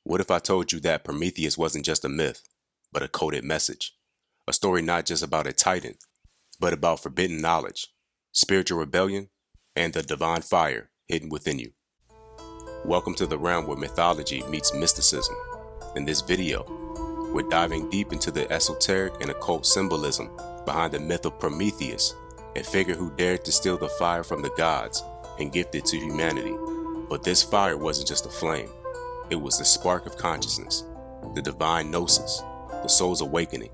What if I told you that Prometheus wasn't just a myth, but a coded message? A story not just about a titan, but about forbidden knowledge, spiritual rebellion, and the divine fire hidden within you. Welcome to the realm where mythology meets mysticism. In this video, we're diving deep into the esoteric and occult symbolism behind the myth of Prometheus, a figure who dared to steal the fire from the gods and gift it to humanity. But this fire wasn't just a flame. It was the spark of consciousness, the divine gnosis, the soul's awakening.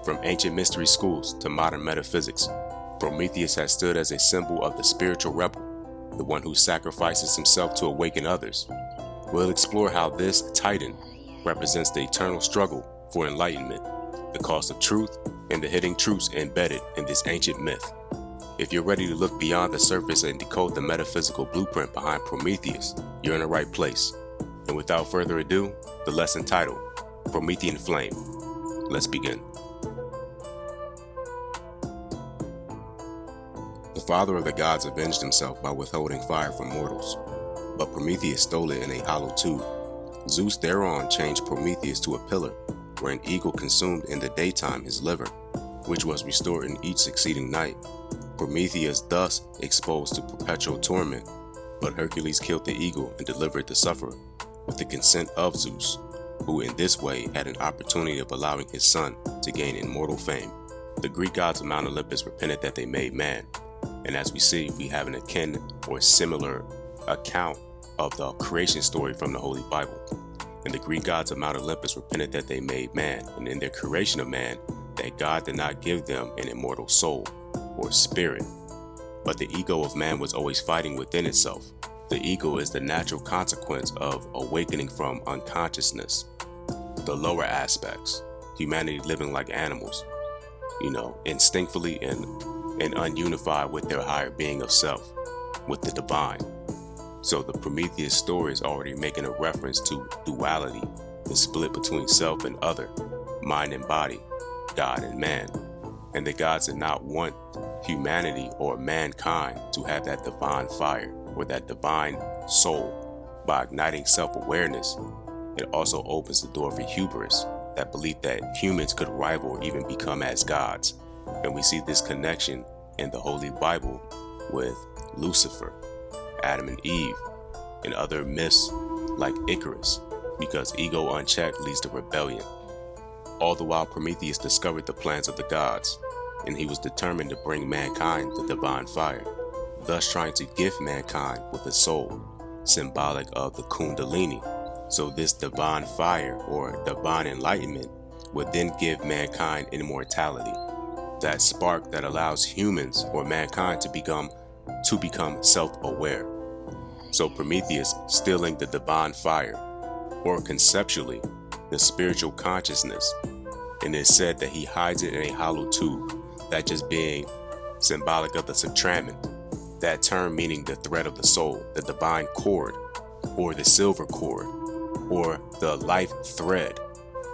From ancient mystery schools to modern metaphysics, Prometheus has stood as a symbol of the spiritual rebel, the one who sacrifices himself to awaken others. We'll explore how this titan represents the eternal struggle for enlightenment, the cost of truth, and the hidden truths embedded in this ancient myth. If you're ready to look beyond the surface and decode the metaphysical blueprint behind Prometheus, you're in the right place. And without further ado, the lesson titled, Promethean Flame. Let's begin. The father of the gods avenged himself by withholding fire from mortals, but Prometheus stole it in a hollow tube. Zeus thereon changed Prometheus to a pillar, where an eagle consumed in the daytime his liver, which was restored in each succeeding night. Prometheus thus exposed to perpetual torment, but Hercules killed the eagle and delivered the sufferer, with the consent of Zeus, who in this way had an opportunity of allowing his son to gain immortal fame. The Greek gods of Mount Olympus repented that they made man, and as we see, we have an akin or similar account of the creation story from the Holy Bible. And the Greek gods of Mount Olympus repented that they made man, and in their creation of man, that God did not give them an immortal soul or spirit, but the ego of man was always fighting within itself. The ego is the natural consequence of awakening from unconsciousness, the lower aspects, humanity living like animals, instinctively and ununified with their higher being of self, with the divine. So the Prometheus story is already making a reference to duality, the split between self and other, mind and body, God and man. And the gods did not want humanity or mankind to have that divine fire or that divine soul. By igniting self-awareness, it also opens the door for hubris, that belief that humans could rival or even become as gods. And we see this connection in the Holy Bible with Lucifer, Adam and Eve, and other myths like Icarus, because ego unchecked leads to rebellion. All the while Prometheus discovered the plans of the gods, and he was determined to bring mankind the divine fire, thus trying to gift mankind with a soul, symbolic of the Kundalini. So this divine fire or divine enlightenment would then give mankind immortality, that spark that allows humans or mankind to become self-aware. So Prometheus stealing the divine fire, or conceptually, the spiritual consciousness, and it's said that he hides it in a hollow tube, that just being symbolic of the subtramen, that term meaning the thread of the soul, the divine cord, or the silver cord, or the life thread,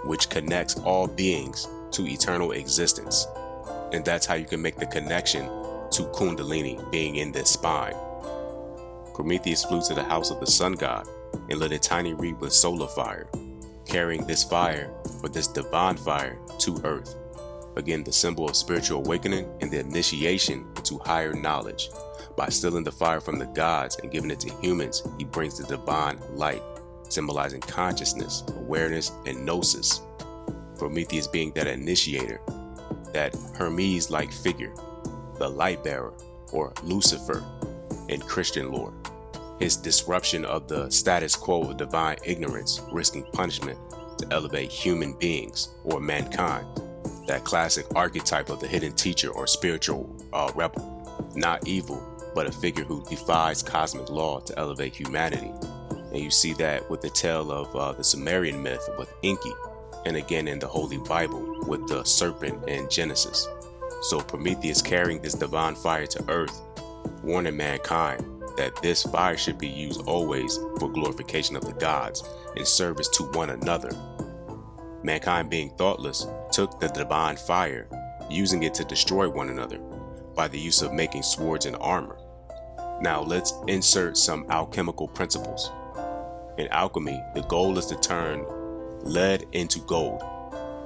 which connects all beings to eternal existence. And that's how you can make the connection to Kundalini being in this spine. Prometheus flew to the house of the sun god and lit a tiny reed with solar fire, carrying this fire, or this divine fire, to earth. Again, the symbol of spiritual awakening and the initiation into higher knowledge. By stealing the fire from the gods and giving it to humans, he brings the divine light, symbolizing consciousness, awareness, and gnosis. Prometheus being that initiator, that Hermes-like figure, the light bearer, or Lucifer in Christian lore. His disruption of the status quo of divine ignorance, risking punishment to elevate human beings or mankind. That classic archetype of the hidden teacher or spiritual rebel, not evil, but a figure who defies cosmic law to elevate humanity. And you see that with the tale of the Sumerian myth with Enki, and again in the Holy Bible with the serpent in Genesis. So Prometheus carrying this divine fire to earth, warning mankind that this fire should be used always for glorification of the gods in service to one another. Mankind being thoughtless took the divine fire, using it to destroy one another by the use of making swords and armor. Now let's insert some alchemical principles. In alchemy, the goal is to turn lead into gold.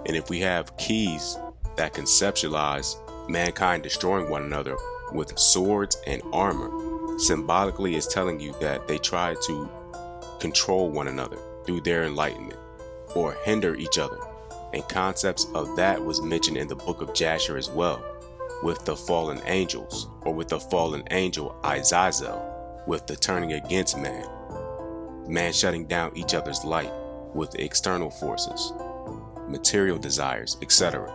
And if we have keys that conceptualize mankind destroying one another with swords and armor, symbolically is telling you that they try to control one another through their enlightenment or hinder each other. And concepts of that was mentioned in the book of Jasher as well, with the fallen angels, or with the fallen angel Azazel, with the turning against man shutting down each other's light with the external forces, material desires, etc.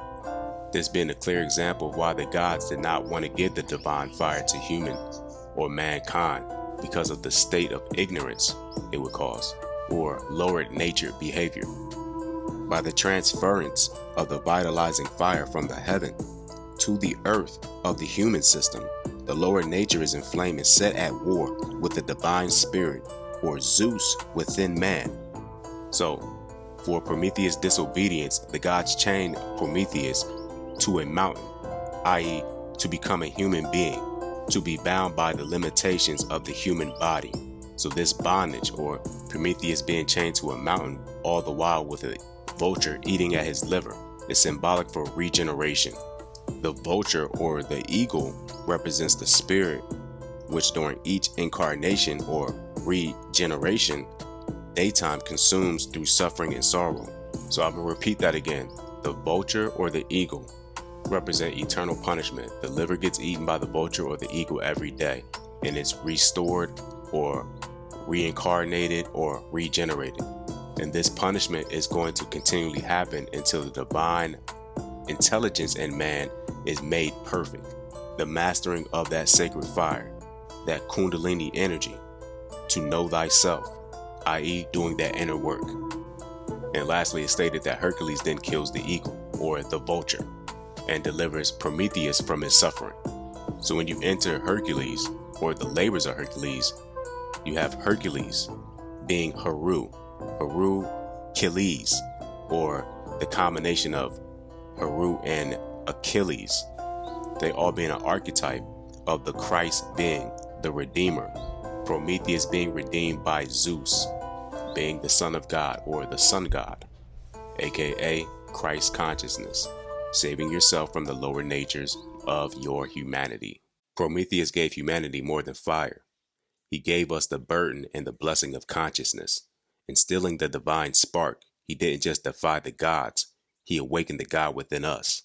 This being a clear example of why the gods did not want to give the divine fire to human or mankind, because of the state of ignorance it would cause, or lowered nature behavior. By the transference of the vitalizing fire from the heaven to the earth of the human system, the lower nature is inflamed and set at war with the divine spirit, or Zeus, within man. So, for Prometheus' disobedience, the gods chained Prometheus to a mountain, i.e., to become a human being, to be bound by the limitations of the human body. So this bondage, or Prometheus being chained to a mountain all the while with a vulture eating at his liver, is symbolic for regeneration. The vulture, or the eagle, represents the spirit, which during each incarnation or regeneration, daytime consumes through suffering and sorrow. So I'm going to repeat that again. The vulture or the eagle represent eternal punishment. The liver gets eaten by the vulture or the eagle every day, and it's restored or reincarnated or regenerated. And this punishment is going to continually happen until the divine intelligence in man is made perfect. The mastering of that sacred fire, that kundalini energy, to know thyself, i.e. doing that inner work. And lastly, it stated that Hercules then kills the eagle, or the vulture, and delivers Prometheus from his suffering. So when you enter Hercules, or the labors of Hercules, you have Hercules being Heru Achilles, or the combination of Heru and Achilles, they all being an archetype of the Christ being the Redeemer, Prometheus being redeemed by Zeus, being the Son of God, or the Sun God, aka Christ consciousness, saving yourself from the lower natures of your humanity. Prometheus gave humanity more than fire. He gave us the burden and the blessing of consciousness. Instilling the divine spark, he didn't just defy the gods, he awakened the God within us.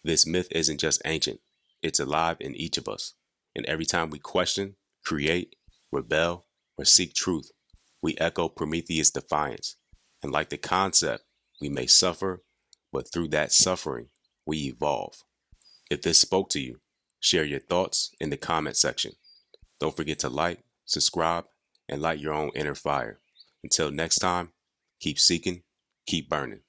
This myth isn't just ancient, it's alive in each of us. And every time we question, create, rebel, or seek truth, we echo Prometheus' defiance. And like the concept, we may suffer, but through that suffering, we evolve. If this spoke to you, share your thoughts in the comment section. Don't forget to like, subscribe, and light your own inner fire. Until next time, keep seeking, keep burning.